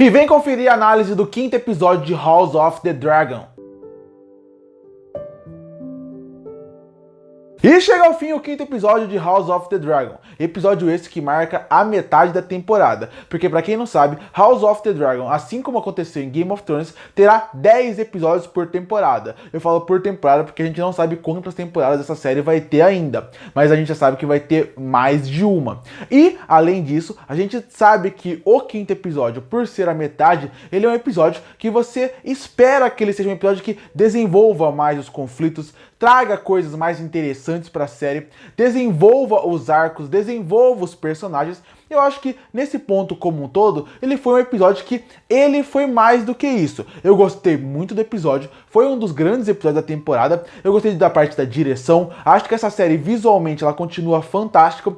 E vem conferir a análise do quinto episódio de House of the Dragon. E chega ao fim o quinto episódio de House of the Dragon, episódio esse que marca a metade da temporada, porque pra quem não sabe, House of the Dragon, assim como aconteceu em Game of Thrones, terá 10 episódios por temporada. Eu falo por temporada porque a gente não sabe quantas temporadas essa série vai ter ainda, mas a gente já sabe que vai ter mais de uma. E, além disso, a gente sabe que o quinto episódio, por ser a metade, ele é um episódio que você espera que ele seja um episódio que desenvolva mais os conflitos, traga coisas mais interessantes para a série, desenvolva os arcos, desenvolva os personagens. Eu acho que nesse ponto como um todo, ele foi um episódio que ele foi mais do que isso. Eu gostei muito do episódio, foi um dos grandes episódios da temporada. Eu gostei da parte da direção, acho que essa série visualmente ela continua fantástica,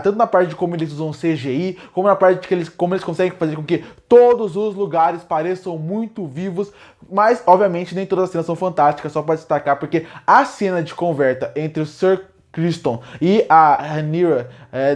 tanto na parte de como eles usam CGI, como na parte de como eles conseguem fazer com que todos os lugares pareçam muito vivos, mas obviamente nem todas as cenas são fantásticas, só para destacar, porque a cena de conversa entre o Sir Criston e a Rhaenyra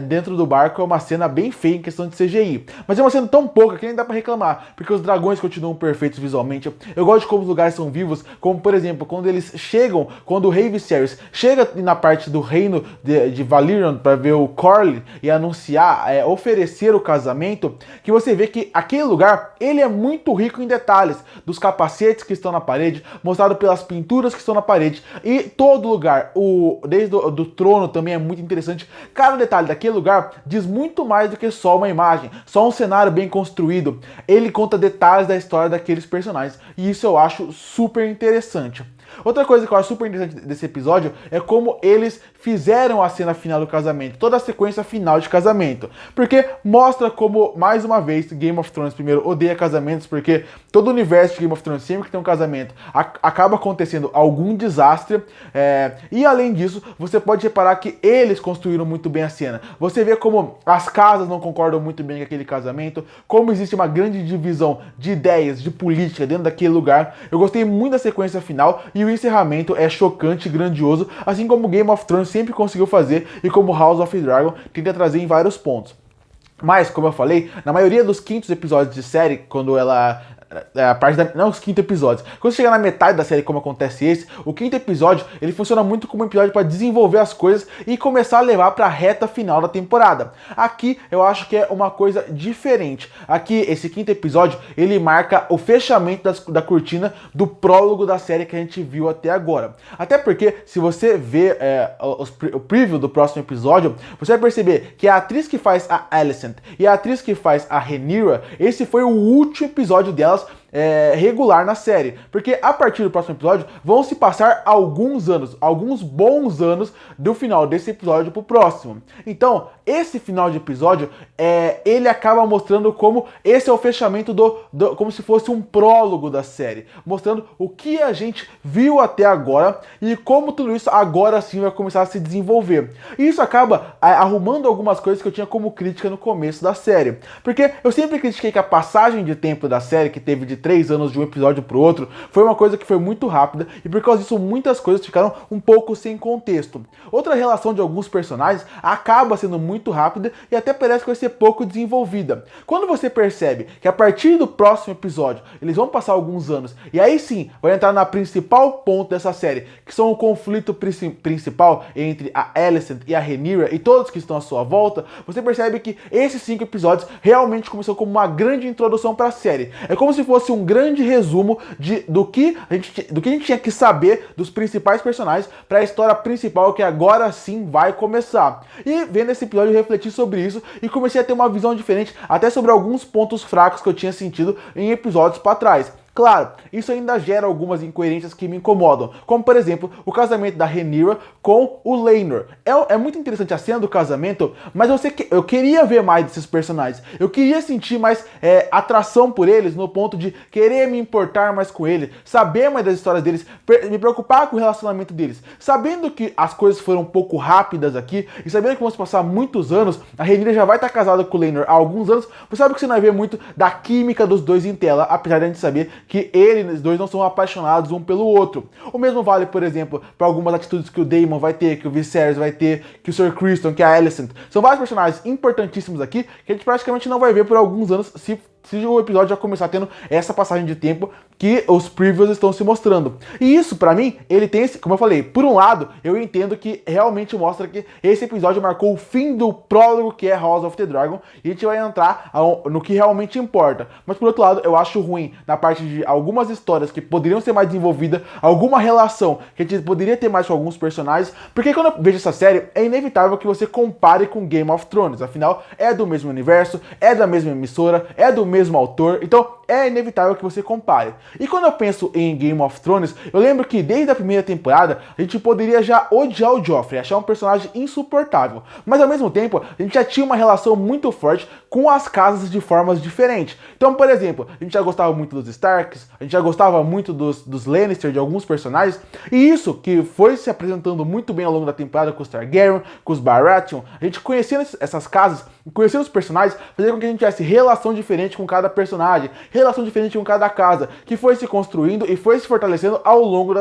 dentro do barco é uma cena bem feia em questão de CGI. Mas é uma cena tão pouca que nem dá pra reclamar, porque os dragões continuam perfeitos visualmente. Eu gosto de como os lugares são vivos, como por exemplo, quando eles chegam, quando o rei Viserys chega na parte do reino de Valyrian para ver o Corlys e anunciar, oferecer o casamento, que você vê que aquele lugar, ele é muito rico em detalhes, dos capacetes que estão na parede, mostrado pelas pinturas que estão na parede, e todo lugar, desde do trono também é muito interessante. Cada detalhe daquele lugar diz muito mais do que só uma imagem, só um cenário bem construído. Ele conta detalhes da história daqueles personagens, e isso eu acho super interessante. Outra coisa que eu acho super interessante desse episódio é como eles fizeram a cena final do casamento, toda a sequência final de casamento. Porque mostra como, mais uma vez, Game of Thrones primeiro odeia casamentos, porque todo o universo de Game of Thrones, sempre que tem um casamento, acaba acontecendo algum desastre. E além disso, você pode reparar que eles construíram muito bem a cena. Você vê como as casas não concordam muito bem com aquele casamento, como existe uma grande divisão de ideias, de política dentro daquele lugar. Eu gostei muito da sequência final e o encerramento é chocante e grandioso, assim como Game of Thrones sempre conseguiu fazer e como House of the Dragon tenta trazer em vários pontos. Mas, como eu falei, na maioria dos quintos episódios de série, quando ela... a parte não os quintos episódios. Quando chega na metade da série, como acontece esse, o quinto episódio, ele funciona muito como um episódio para desenvolver as coisas e começar a levar para a reta final da temporada. Aqui, eu acho que é uma coisa diferente. Aqui, esse quinto episódio, ele marca o fechamento da cortina do prólogo da série que a gente viu até agora. Até porque, se você ver o preview do próximo episódio, você vai perceber que a atriz que faz a Alicent e a atriz que faz a Rhaenyra, esse foi o último episódio delas regular na série, porque a partir do próximo episódio vão se passar alguns anos, alguns bons anos do final desse episódio pro próximo. Então, esse final de episódio, ele acaba mostrando como esse é o fechamento como se fosse um prólogo da série, mostrando o que a gente viu até agora e como tudo isso agora sim vai começar a se desenvolver. E isso acaba arrumando algumas coisas que eu tinha como crítica no começo da série, porque eu sempre critiquei que a passagem de tempo da série, que teve de 3 anos de um episódio pro outro, foi uma coisa que foi muito rápida e por causa disso muitas coisas ficaram um pouco sem contexto. Outra relação de alguns personagens acaba sendo muito rápida e até parece que vai ser pouco desenvolvida. Quando você percebe que a partir do próximo episódio eles vão passar alguns anos e aí sim vai entrar na principal ponto dessa série, que são o conflito principal entre a Alicent e a Rhaenyra e todos que estão à sua volta, você percebe que esses 5 episódios realmente começou como uma grande introdução para a série. É como se fosse um grande resumo do que a gente tinha que saber dos principais personagens para a história principal que agora sim vai começar. E vendo esse episódio eu refleti sobre isso e comecei a ter uma visão diferente até sobre alguns pontos fracos que eu tinha sentido em episódios para trás. Claro, isso ainda gera algumas incoerências que me incomodam, como por exemplo, o casamento da Rhaenyra com o Laenor. É muito interessante a cena do casamento, mas eu queria ver mais desses personagens, eu queria sentir mais atração por eles, no ponto de querer me importar mais com eles, saber mais das histórias deles, me preocupar com o relacionamento deles. Sabendo que as coisas foram um pouco rápidas aqui, e sabendo que vamos passar muitos anos, a Rhaenyra já vai estar casada com o Laenor há alguns anos, você sabe que você não vai ver muito da química dos dois em tela, apesar de a gente saber que eles dois não são apaixonados um pelo outro. O mesmo vale, por exemplo, para algumas atitudes que o Daemon vai ter, que o Viserys vai ter, que o Sir Criston, que a Alicent. São vários personagens importantíssimos aqui que a gente praticamente não vai ver por alguns anos, se se o episódio já começar tendo essa passagem de tempo que os previews estão se mostrando. E isso, pra mim, ele tem esse, como eu falei, por um lado, eu entendo que realmente mostra que esse episódio marcou o fim do prólogo que é House of the Dragon, e a gente vai entrar no que realmente importa. Mas por outro lado, eu acho ruim na parte de algumas histórias que poderiam ser mais desenvolvidas, alguma relação que a gente poderia ter mais com alguns personagens, porque quando eu vejo essa série, é inevitável que você compare com Game of Thrones, afinal, é do mesmo universo, é da mesma emissora, é do mesmo autor, então é inevitável que você compare. E quando eu penso em Game of Thrones, eu lembro que desde a primeira temporada, a gente poderia já odiar o Joffrey, achar um personagem insuportável, mas ao mesmo tempo, a gente já tinha uma relação muito forte com as casas de formas diferentes. Então, por exemplo, a gente já gostava muito dos Starks, a gente já gostava muito dos Lannister, de alguns personagens, e isso que foi se apresentando muito bem ao longo da temporada com os Targaryen, com os Baratheon, a gente conhecendo essas casas, conhecendo os personagens, fazia com que a gente tivesse relação diferente com cada personagem, relação diferente com cada casa, que foi se construindo e foi se fortalecendo ao longo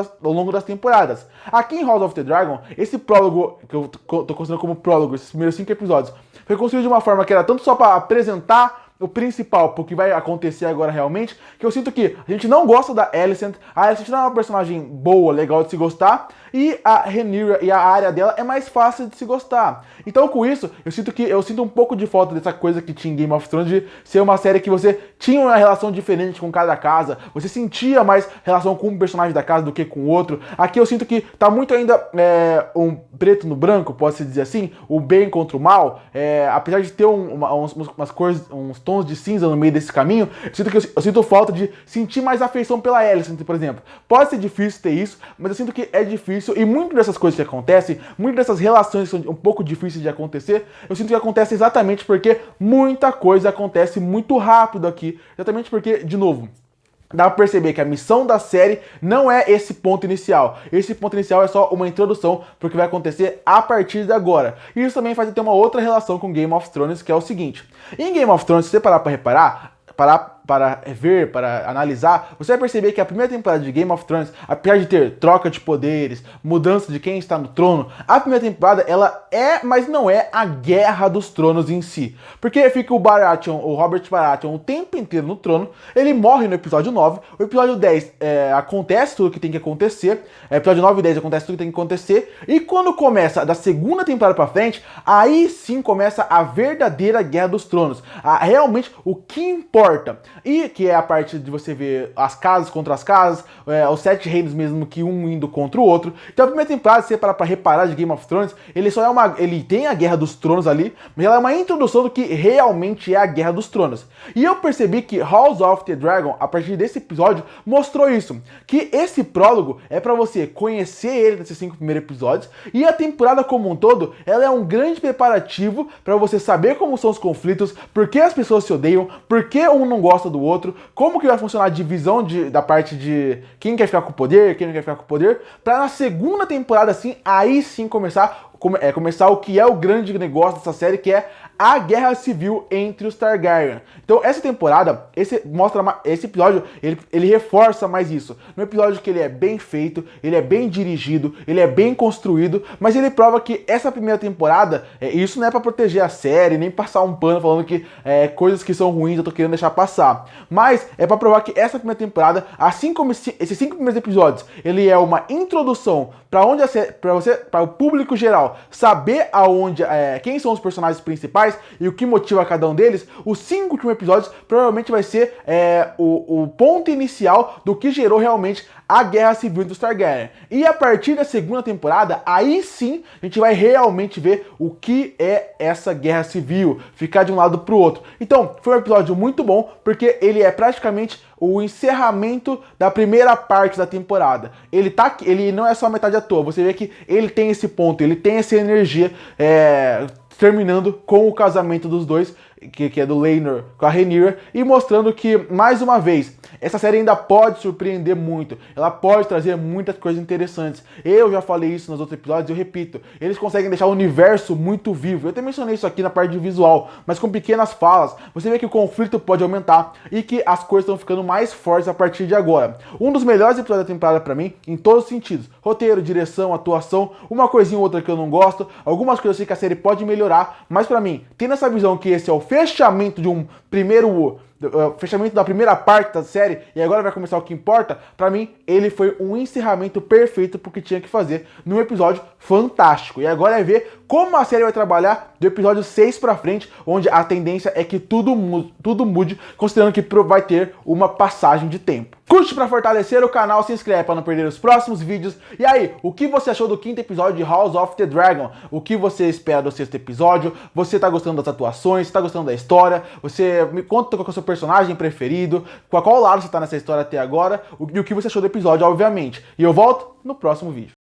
das temporadas. Aqui em House of the Dragon, esse prólogo, que eu tô considerando como prólogo, esses primeiros 5 episódios, foi construído de uma forma que era tanto só para apresentar o principal, porque vai acontecer agora realmente, que eu sinto que a gente não gosta da Alicent, a Alicent não é uma personagem boa, legal de se gostar, e a Rhaenyra e a área dela é mais fácil de se gostar. Então com isso, eu sinto um pouco de falta dessa coisa que tinha em Game of Thrones, de ser uma série que você tinha uma relação diferente com cada casa, você sentia mais relação com um personagem da casa do que com o outro. Aqui eu sinto que tá muito ainda um preto no branco, pode-se dizer assim, o bem contra o mal, apesar de ter umas cores, uns tons de cinza no meio desse caminho, eu sinto falta de sentir mais afeição pela Alicent, por exemplo. Pode ser difícil ter isso, mas eu sinto que é difícil, e muitas dessas coisas que acontecem, muitas dessas relações que são um pouco difíceis de acontecer, eu sinto que acontece exatamente porque muita coisa acontece muito rápido aqui, exatamente porque, de novo, dá pra perceber que a missão da série não é esse ponto inicial. Esse ponto inicial é só uma introdução pro que vai acontecer a partir de agora. E isso também faz ter uma outra relação com Game of Thrones, que é o seguinte. Em Game of Thrones, se você parar pra reparar, para ver, para analisar, você vai perceber que a primeira temporada de Game of Thrones, apesar de ter troca de poderes, mudança de quem está no trono, a primeira temporada, ela é, mas não é a Guerra dos Tronos em si. Porque fica o Robert Baratheon, o tempo inteiro no trono, ele morre no episódio 9, o episódio 10 acontece tudo o que tem que acontecer, episódio 9 e 10 acontece tudo que tem que acontecer, e quando começa da segunda temporada pra frente, aí sim começa a verdadeira Guerra dos Tronos, realmente o que importa. E que é a parte de você ver as casas contra as casas, os 7 reinos mesmo, que um indo contra o outro. Então a primeira temporada, se você parar pra reparar de Game of Thrones, ele tem a Guerra dos Tronos ali, mas ela é uma introdução do que realmente é a Guerra dos Tronos. E eu percebi que House of the Dragon, a partir desse episódio, mostrou isso. Que esse prólogo é pra você conhecer ele nesses 5 primeiros episódios, e a temporada como um todo, ela é um grande preparativo pra você saber como são os conflitos, por que as pessoas se odeiam, por que um não gosta do outro, como que vai funcionar a divisão da parte de quem quer ficar com o poder, quem não quer ficar com o poder, pra na segunda temporada, assim, aí sim começar o que é o grande negócio dessa série, que é a guerra civil entre os Targaryen. Então essa temporada, esse episódio, ele reforça mais isso. No episódio que ele é bem feito, ele é bem dirigido, ele é bem construído, mas ele prova que essa primeira temporada, isso não é pra proteger a série, nem passar um pano falando que coisas que são ruins eu tô querendo deixar passar. Mas é pra provar que essa primeira temporada, assim como esses 5 primeiros episódios, ele é uma introdução para o público geral saber quem são os personagens principais e o que motiva cada um deles. Os 5 últimos episódios provavelmente vai ser o ponto inicial do que gerou realmente a Guerra Civil dos Targaryen. E a partir da segunda temporada, aí sim a gente vai realmente ver o que é essa Guerra Civil, ficar de um lado pro outro. Então, foi um episódio muito bom, porque ele é praticamente o encerramento da primeira parte da temporada. Ele não é só metade à toa, você vê que ele tem esse ponto, ele tem essa energia, terminando com o casamento dos dois, que é do Laenor com a Rhaenyra, e mostrando que, mais uma vez, essa série ainda pode surpreender muito, ela pode trazer muitas coisas interessantes. Eu já falei isso nos outros episódios, eu repito, eles conseguem deixar o universo muito vivo. Eu até mencionei isso aqui na parte de visual, mas com pequenas falas, você vê que o conflito pode aumentar e que as coisas estão ficando mais fortes a partir de agora. Um dos melhores episódios da temporada pra mim, em todos os sentidos, roteiro, direção, atuação, uma coisinha ou outra que eu não gosto, algumas coisas eu sei que a série pode melhorar, mas pra mim, tendo essa visão que esse é o fechamento de um fechamento da primeira parte da série e agora vai começar o que importa, pra mim ele foi um encerramento perfeito pro que tinha que fazer num episódio fantástico. E agora é ver como a série vai trabalhar do episódio 6 pra frente, onde a tendência é que tudo mude, considerando que vai ter uma passagem de tempo. Curte pra fortalecer o canal, se inscreve pra não perder os próximos vídeos. E aí, o que você achou do 5º episódio de House of the Dragon? O que você espera do 6º episódio? Você tá gostando das atuações? Tá gostando da história? Você me conta qual é o seu personagem preferido? Qual lado você tá nessa história até agora? E o que você achou do episódio, obviamente. E eu volto no próximo vídeo.